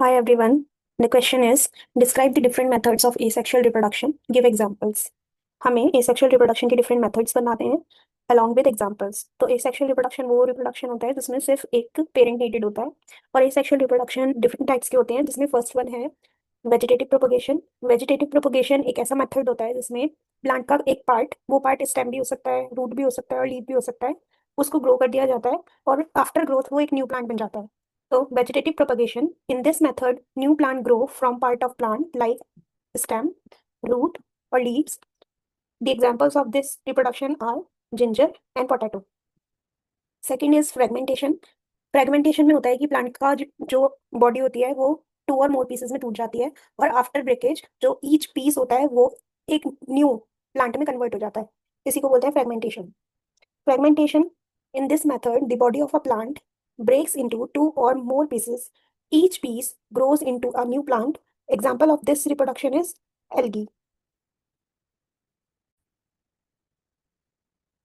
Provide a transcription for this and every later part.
Hi everyone. The question is describe the different methods of asexual reproduction. Give examples. हमें asexual reproduction के different methods बनाने हैं along with examples. तो asexual reproduction वो reproduction होता है जिसमें सिर्फ एक parent needed होता है और asexual reproduction different types के होते हैं जिसमें first one है vegetative propagation. Vegetative propagation एक ऐसा method होता है जिसमें plant का एक part वो part stem भी हो सकता है, root भी हो सकता है और leaf भी हो सकता है, उसको grow कर दिया जाता है और after growth वो एक new plant बन जाता है. So, vegetative propagation. In this method, new plant grow from part of plant like stem, root, or leaves. The examples of this reproduction are ginger and potato. Second is fragmentation. Fragmentation में होता है कि plant का जो body होती है वो 2 और more पीसेस में टूट जाती है और आफ्टर ब्रेकेज जो ईच पीस होता है वो एक न्यू प्लांट में कन्वर्ट हो जाता है. इसी को बोलते हैं fragmentation. Fragmentation. In this method, the body of a plant breaks into 2 or more pieces. Each piece grows into a new plant. Example of this reproduction is algae.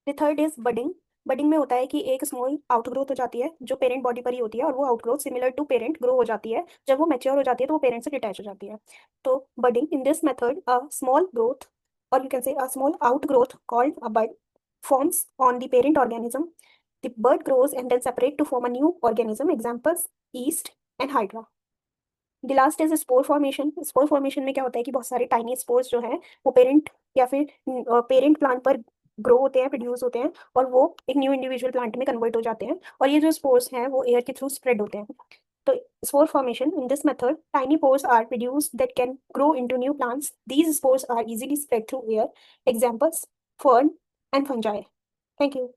The third is budding. Budding में होता है कि एक small outgrowth हो जाती है जो parent body पर ही होती है और वो outgrowth similar to parent grow हो जाती है. जब वो मैच्योर हो जाती है तो वो पेरेंट से डिटैच हो जाती है. तो budding in this method a small growth और you can see a small outgrowth called a bud forms on the parent organism. The bud grows and then separate to form a new organism. Examples yeast and hydra. The last is spore formation. Spore formation में क्या होता है कि बहुत सारे tiny spores जो हैं वो पेरेंट या फिर पेरेंट प्लांट पर ग्रो होते हैं, प्रोड्यूस होते हैं और वो एक न्यू इंडिविजुअल प्लांट में कन्वर्ट हो जाते हैं और ये जो स्पोर्स हैं वो एयर के थ्रू स्प्रेड होते हैं. तो spore formation in this method, tiny pores are produced that can grow into new plants. These spores are easily spread through air. Examples: fern and fungi. Thank you.